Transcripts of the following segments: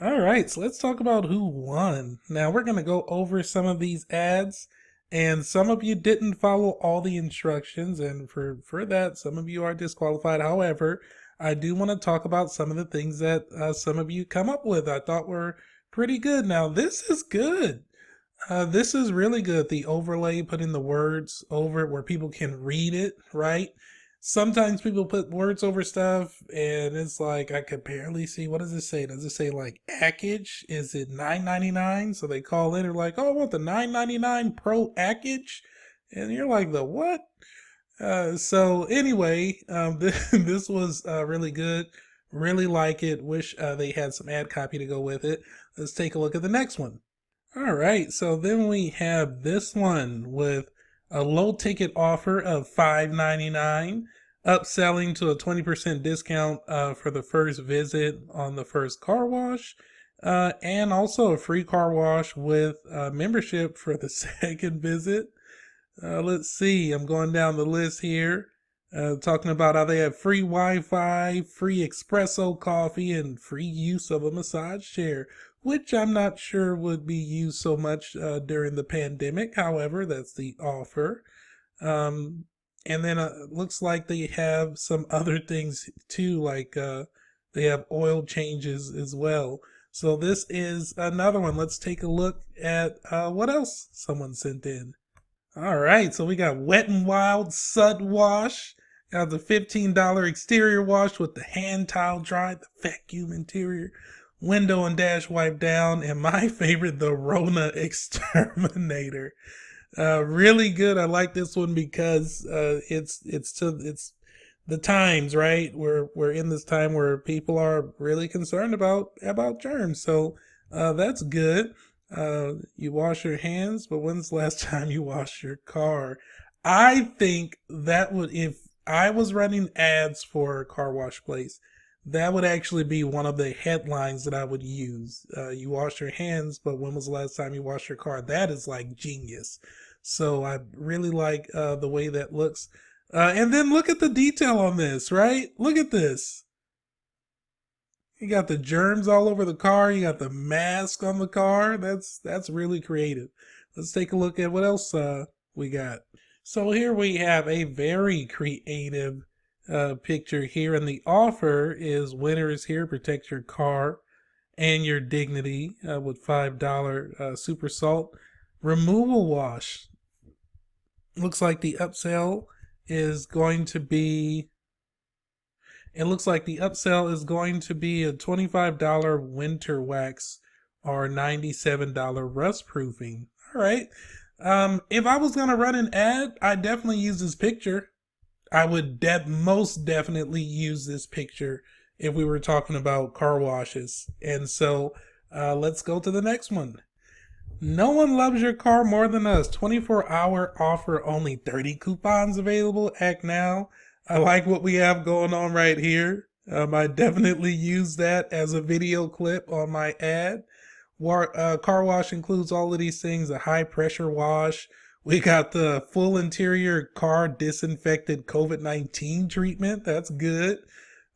All right, so let's talk about who won. Now we're going to go over some of these ads, and some of you didn't follow all the instructions, and for that, some of you are disqualified. However, I do want to talk about some of the things that some of you come up with I thought were pretty good. Now this is good. This is really good. The overlay, putting the words over it where people can read it, right? Sometimes people put words over stuff and it's like I could barely see. What does it say? Does it say like package? Is it $9.99? So they call in and like, oh, I want the $9.99 Pro package. And you're like, the what? So anyway, this was really good. Really like it. Wish they had some ad copy to go with it. Let's take a look at the next one. All right, so then we have this one with a low ticket offer of $5.99, upselling to a 20% discount for the first visit on the first car wash, and also a free car wash with membership for the second visit. Let's see, I'm going down the list here, talking about how they have free Wi-Fi, free espresso coffee, and free use of a massage chair, which I'm not sure would be used so much during the pandemic. However, that's the offer. And then it looks like they have some other things too, like they have oil changes as well. So this is another one. Let's take a look at what else someone sent in. All right, so we got Wet n Wild Sud Wash. Got the $15 exterior wash with the hand towel dry, the vacuum interior, window and dash wipe down, and my favorite, the Rona Exterminator. Really good. I like this one because it's the times, right? We're in this time where people are really concerned about germs, so that's good. You wash your hands, but when's the last time you washed your car? I think that would, if I was running ads for a car wash place, that would actually be one of the headlines that I would use. You wash your hands, but when was the last time you washed your car? That is like genius. So I really like the way that looks. And then look at the detail on this, right? Look at this. You got the germs all over the car. You got the mask on the car. That's really creative. Let's take a look at what else we got. So here we have a very creative picture here, and the offer is winter is here. Protect your car and your dignity with $5 super salt removal wash. Looks like the upsell is going to be It looks like the upsell is going to be a $25 winter wax or $97 rust proofing. All right. If I was going to run an ad, I'd definitely use this picture. I would most definitely use this picture if we were talking about car washes. And so let's go to the next one. No one loves your car more than us. 24-hour offer, only 30 coupons available. Act now. I like what we have going on right here. I definitely use that as a video clip on my ad. Car wash includes all of these things, a high pressure wash. We got the full interior car disinfected COVID-19 treatment. That's good.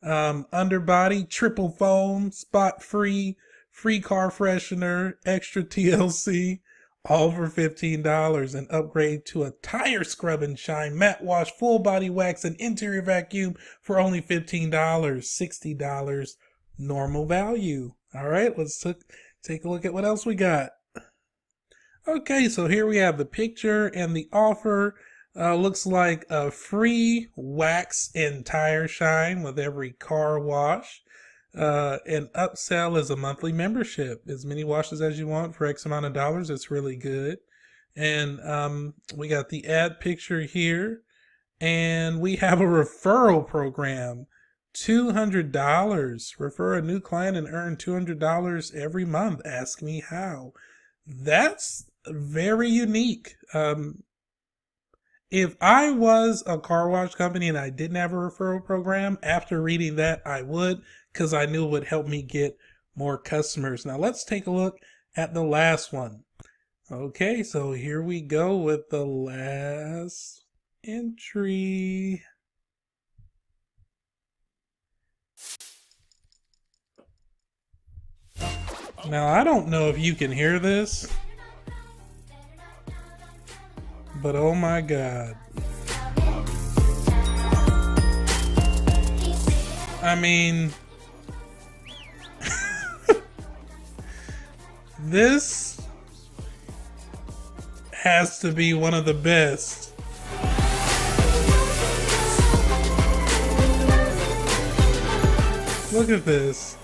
Underbody, triple foam, spot free, free car freshener, extra TLC, all for $15. An upgrade to a tire scrub and shine, matte wash, full body wax, and interior vacuum for only $15. $60 normal value. All right, let's take a look at what else we got. Okay, so here we have the picture and the offer. Looks like a free wax and tire shine with every car wash. An upsell is a monthly membership. As many washes as you want for X amount of dollars. It's really good. And we got the ad picture here. And we have a referral program. $200. Refer a new client and earn $200 every month. Ask me how. That's very unique. If I was a car wash company and I didn't have a referral program, after reading that, I would, because I knew it would help me get more customers. Now let's take a look at the last one. Okay, so here we go with the last entry. Now, I don't know if you can hear this, but oh my God. I mean, this has to be one of the best. Look at this.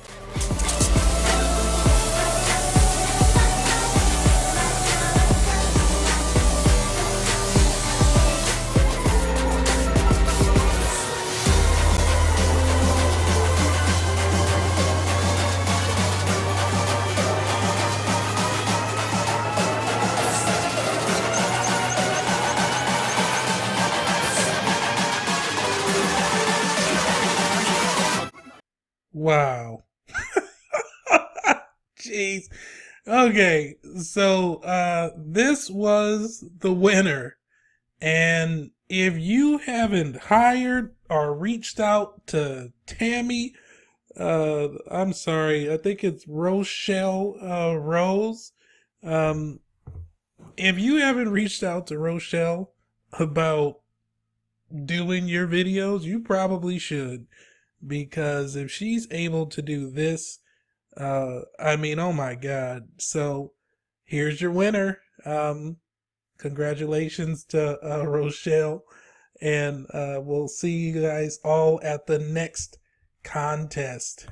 Wow. Jeez. Okay, so this was the winner. And if you haven't hired or reached out to Tammy, I'm sorry, I think it's Rochelle Rose. Um, if you haven't reached out to Rochelle about doing your videos, you probably should. Because if she's able to do this, I mean, oh my God. So here's your winner. Congratulations to Rochelle. And we'll see you guys all at the next contest.